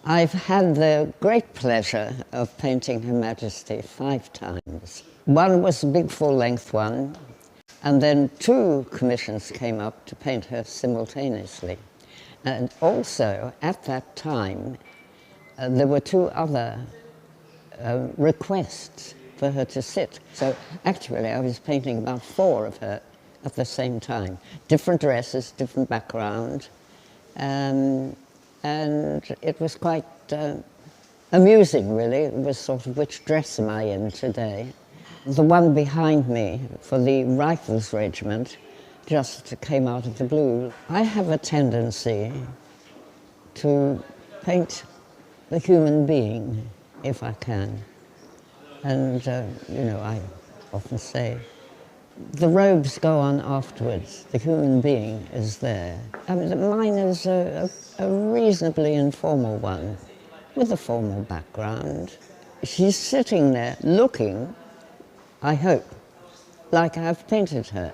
I've had the great pleasure of painting Her Majesty 5 times. One was a big full-length one, and then 2 commissions came up to paint her simultaneously. And also, at that time, there were 2 other requests for her to sit. So actually, I was painting about 4 of her at the same time. Different dresses, different background. And it was quite amusing, really. It was sort of, which dress am I in today? The one behind me for the Rifles Regiment just came out of the blue. I have a tendency to paint the human being, if I can. And, I often say, the robes go on afterwards. The human being is there. I mean, mine is a reasonably informal one, with a formal background. She's sitting there looking, I hope, like I've painted her.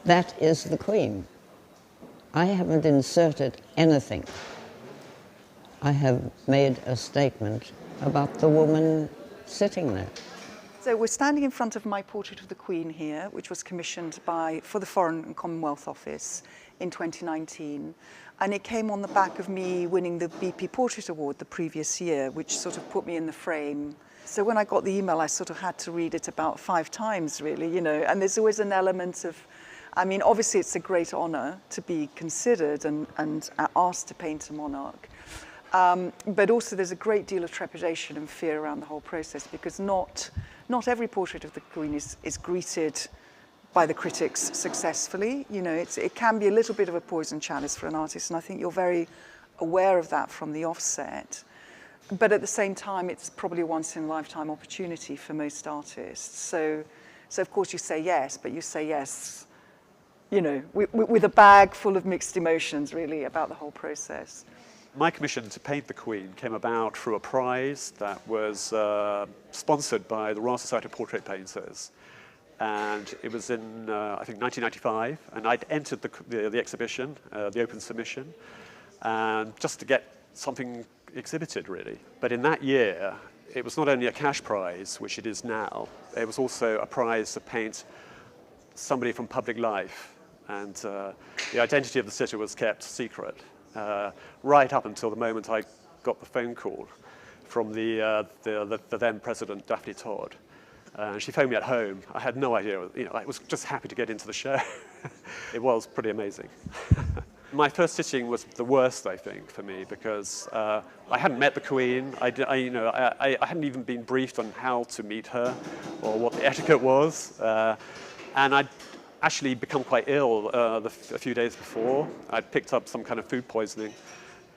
That is the Queen. I haven't inserted anything. I have made a statement about the woman sitting there. So we're standing in front of my portrait of the Queen here, which was commissioned for the Foreign and Commonwealth Office in 2019. And it came on the back of me winning the BP Portrait Award the previous year, which sort of put me in the frame. So when I got the email, I sort of had to read it about 5 times, really, and there's always an element of, obviously it's a great honor to be considered and asked to paint a monarch. But also there's a great deal of trepidation and fear around the whole process, because not every portrait of the Queen is greeted by the critics successfully. It can be a little bit of a poison chalice for an artist, and I think you're very aware of that from the offset. But at the same time, it's probably a once-in-a-lifetime opportunity for most artists. So of course you say yes, but you say yes, with a bag full of mixed emotions, really, about the whole process. My commission to paint the Queen came about through a prize that was sponsored by the Royal Society of Portrait Painters. And it was in, I think, 1995, and I'd entered the exhibition, the open submission, and just to get something exhibited, really. But in that year, it was not only a cash prize, which it is now, it was also a prize to paint somebody from public life. And the identity of the sitter was kept secret. Right up until the moment I got the phone call from the then President, Daphne Todd. She phoned me at home. I had no idea, I was just happy to get into the show. It was pretty amazing. My first sitting was the worst, I think, for me, because I hadn't met the Queen. I hadn't even been briefed on how to meet her or what the etiquette was. And I'd actually become quite ill a few days before. I'd picked up some kind of food poisoning,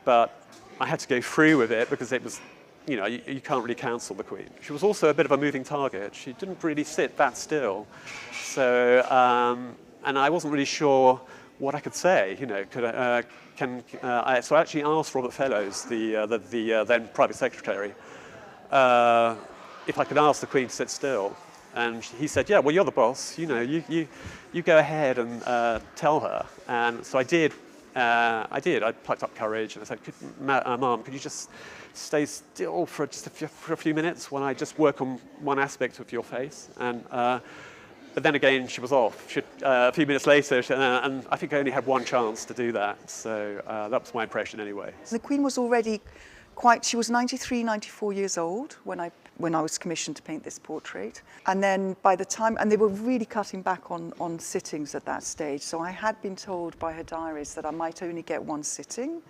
but I had to go through with it because it was, you can't really counsel the Queen. She was also a bit of a moving target. She didn't really sit that still. So, and I wasn't really sure what I could say. So I actually asked Robert Fellows, the then private secretary, if I could ask the Queen to sit still. And he said, yeah, well, you're the boss. You go ahead and tell her. And so I did. I plucked up courage and I said, Mom, could you just stay still for a few minutes while I just work on one aspect of your face? And but then again, she was off. A few minutes later, and I think I only had one chance to do that. So that was my impression anyway. The Queen was already she was 93, 94 years old when I was commissioned to paint this portrait. And then by the time, and they were really cutting back on sittings at that stage. So I had been told by her diaries that I might only get 1 sitting.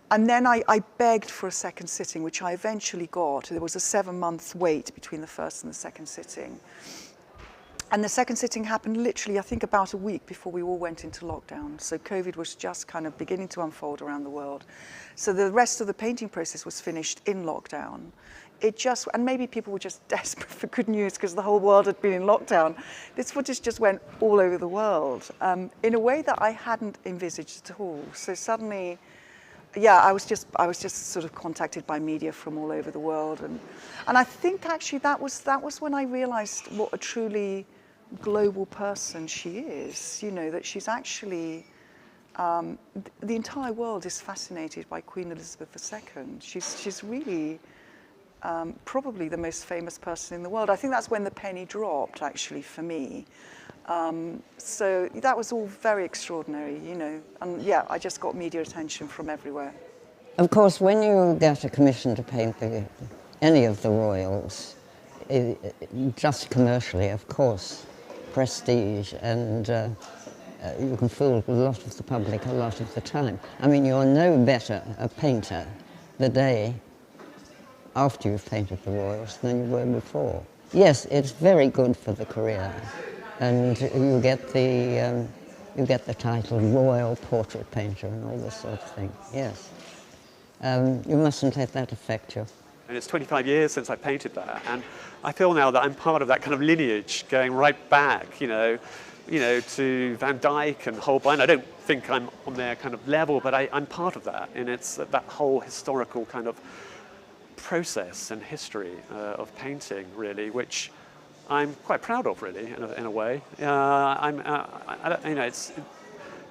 And then I begged for a second sitting, which I eventually got. There was a 7-month wait between the first and the second sitting. And the second sitting happened literally, I think, about a week before we all went into lockdown. So COVID was just kind of beginning to unfold around the world. So the rest of the painting process was finished in lockdown. And maybe people were just desperate for good news because the whole world had been in lockdown. This footage just went all over the world in a way that I hadn't envisaged at all. So suddenly, yeah, I was just sort of contacted by media from all over the world. And I think actually that was when I realized what a truly global person she is, that she's actually the entire world is fascinated by Queen Elizabeth II. She's really probably the most famous person in the world. I think that's when the penny dropped, actually, for me. So that was all very extraordinary, you know. And yeah, I just got media attention from everywhere. Of course, when you get a commission to paint any of the royals, just commercially, of course, prestige, and you can fool a lot of the public a lot of the time. I mean, you're no better a painter the day after you've painted the royals than you were before. Yes, it's very good for the career, and you get the title Royal Portrait Painter and all this sort of thing, yes. You mustn't let that affect you. And it's 25 years since I painted that, and I feel now that I'm part of that kind of lineage going right back, you know, to Van Dyck and Holbein. I don't think I'm on their kind of level, but I'm part of that, and it's that whole historical kind of process and history of painting, really, which I'm quite proud of, really, in a way.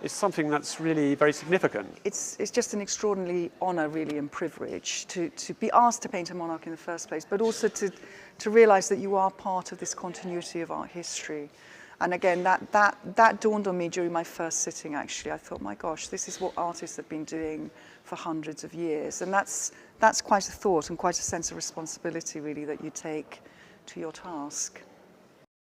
It's something that's really very significant. It's just an extraordinary honour, really, and privilege to be asked to paint a monarch in the first place, but also to realise that you are part of this continuity of art history. And again, that dawned on me during my first sitting, actually. I thought, my gosh, this is what artists have been doing for hundreds of years. And that's quite a thought and quite a sense of responsibility, really, that you take to your task.